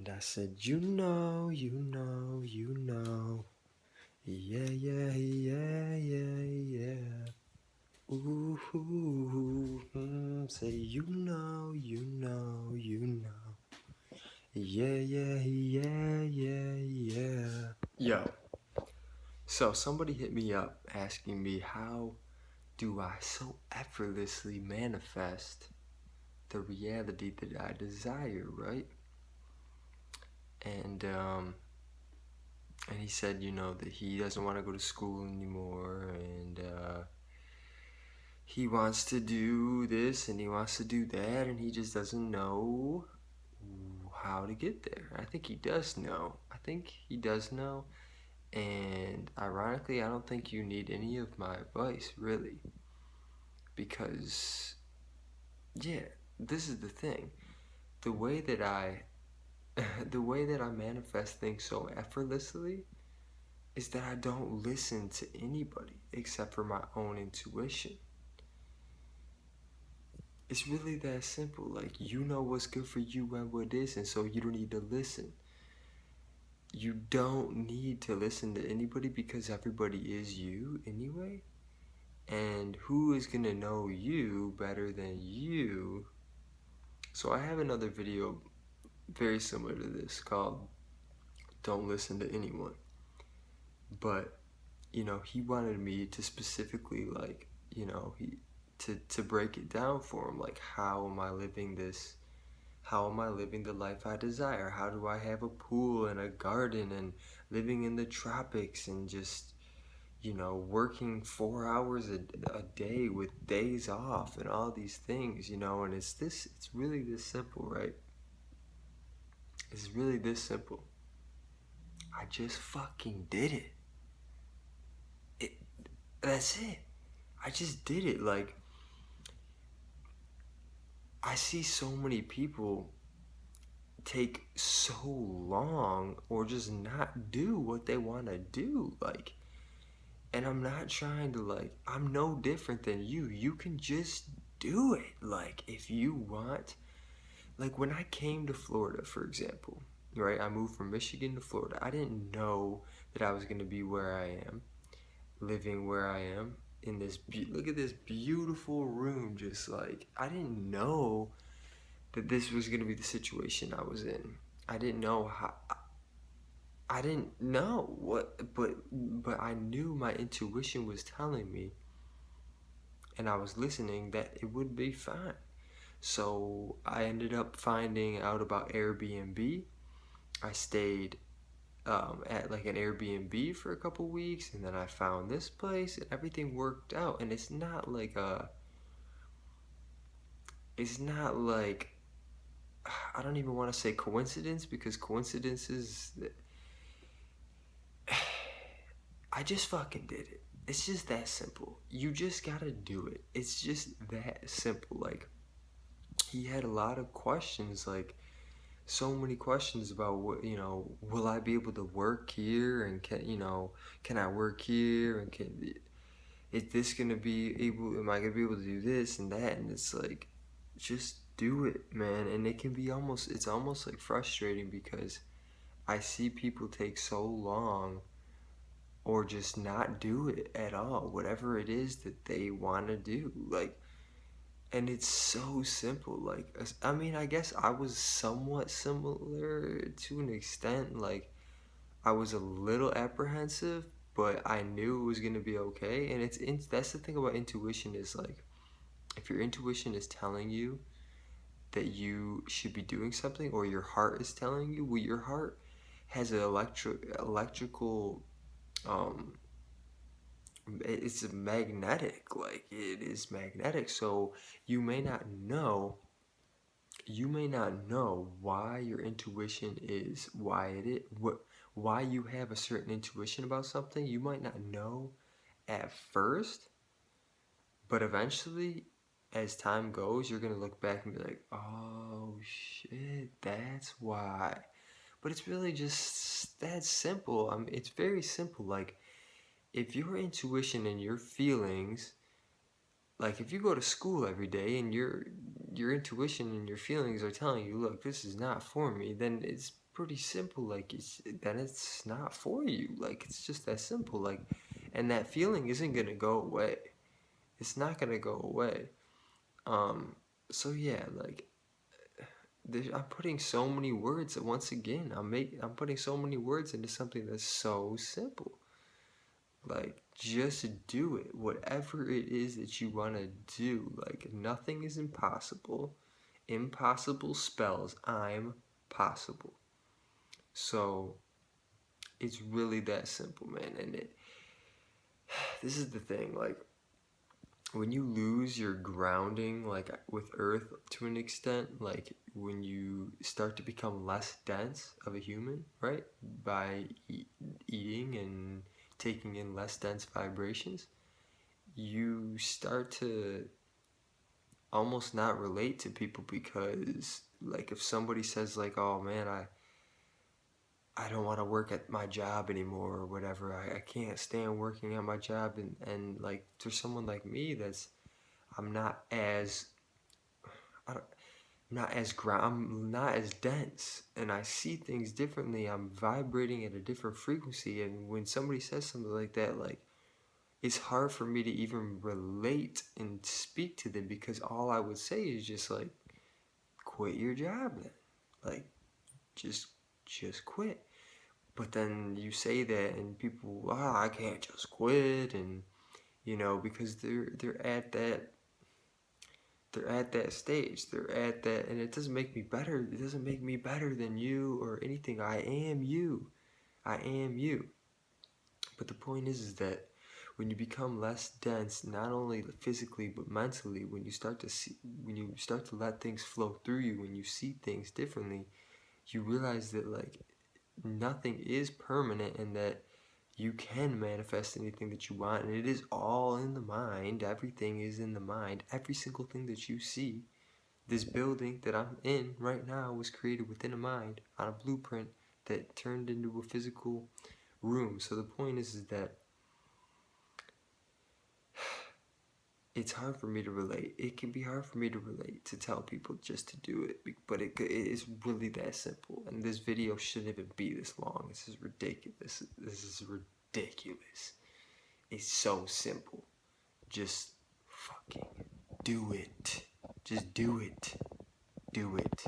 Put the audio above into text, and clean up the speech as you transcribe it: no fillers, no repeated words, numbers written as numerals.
And I said, you know, yeah, yeah, yeah, yeah, yeah. Ooh, say, you know, yeah, yeah, yeah, yeah, yeah. Yo, so somebody hit me up asking me how do I so effortlessly manifest the reality that I desire, right? And he said, that he doesn't want to go to school anymore, and he wants to do this and he wants to do that, and he just doesn't know how to get there. I think he does know. And ironically, I don't think you need any of my advice, really, because, yeah, this is the thing. The way that I, the way that I manifest things so effortlessly is that I don't listen to anybody except for my own intuition. It's really that simple. Like, you know what's good for you and what isn't, so you don't need to listen. You don't need to listen to anybody because everybody is you anyway. And who is gonna know you better than you? So I have another video very similar to this called Don't Listen to Anyone. But, he wanted me to specifically, like, to break it down for him. Like, how am I living this? How am I living the life I desire? How do I have a pool and a garden and living in the tropics and just, working 4 hours a day with days off and all these things, and it's really this simple, right? It's really this simple. I just fucking did it. That's it. I just did it. Like, I see so many people take so long or just not do what they want to do. Like, and I'm not trying to, like, I'm no different than you. You can just do it. Like, if you want. Like, when I came to Florida, for example, right? I moved from Michigan to Florida. I didn't know that I was going to be where I am, living where I am in this, look at this beautiful room. Just like, I didn't know that this was going to be the situation I was in. I didn't know how. I didn't know what, but I knew my intuition was telling me, and I was listening, that it would be fine. So I ended up finding out about Airbnb. I stayed at like an Airbnb for a couple weeks, and then I found this place, and everything worked out. And it's not like, I don't even want to say coincidence, because coincidences, I just fucking did it. It's just that simple. You just gotta do it. It's just that simple. Like, he had a lot of questions, like, so many questions about what, will I be able to work here, and can I work here, and is this gonna be able, am I gonna be able to do this and that? And it's like, just do it, man. And it's almost like frustrating, because I see people take so long or just not do it at all, whatever it is that they want to do. Like, and it's so simple. Like, I mean, I guess I was somewhat similar to an extent. Like, I was a little apprehensive, but I knew it was gonna be okay. And that's the thing about intuition, is like, if your intuition is telling you that you should be doing something, or your heart is telling you, well, your heart has an electrical, um it's magnetic. Like, it is magnetic. So you may not know why your intuition is why it is why you have a certain intuition about something. You might not know at first, but eventually, as time goes, you're gonna look back and be like, oh shit, that's why. But it's really just that simple. I mean, it's very simple. Like, if your intuition and your feelings, like, if you go to school every day and your intuition and your feelings are telling you, look, this is not for me, then it's pretty simple. Like then it's not for you. Like it's just that simple. Like, and that feeling isn't gonna go away. It's not gonna go away. Um, so yeah, like I'm putting so many words. Once again, I'm putting so many words into something that's so simple. Like, just do it. Whatever it is that you want to do. Like, nothing is impossible. Impossible spells I'm possible. So, it's really that simple, man. And this is the thing. Like, when you lose your grounding, like with Earth to an extent, like when you start to become less dense of a human, right? By eating and taking in less dense vibrations, you start to almost not relate to people because like if somebody says like, oh man, I don't want to work at my job anymore or whatever, I can't stand working at my job, and like there's someone like me that's I'm not as I don't, I'm not as dense, and I see things differently. I'm vibrating at a different frequency, and when somebody says something like that, like it's hard for me to even relate and speak to them because all I would say is just like quit your job then. Like just just quit. But then you say that and people, I can't just quit, and because they're at that stage. They're at that, and it doesn't make me better. It doesn't make me better than you or anything. I am you. I am you. But the point is that when you become less dense, not only physically but mentally, when you start to let things flow through you, when you see things differently, you realize that like nothing is permanent and that you can manifest anything that you want, and it is all in the mind. Everything is in the mind. Every single thing that you see. This building that I'm in right now was created within a mind on a blueprint that turned into a physical room. So the point is that it's hard for me to relate. It can be hard for me to relate, to tell people just to do it, but it is really that simple. And this video shouldn't even be this long. This is ridiculous. This is ridiculous. It's so simple. Just fucking do it. Just do it. Do it.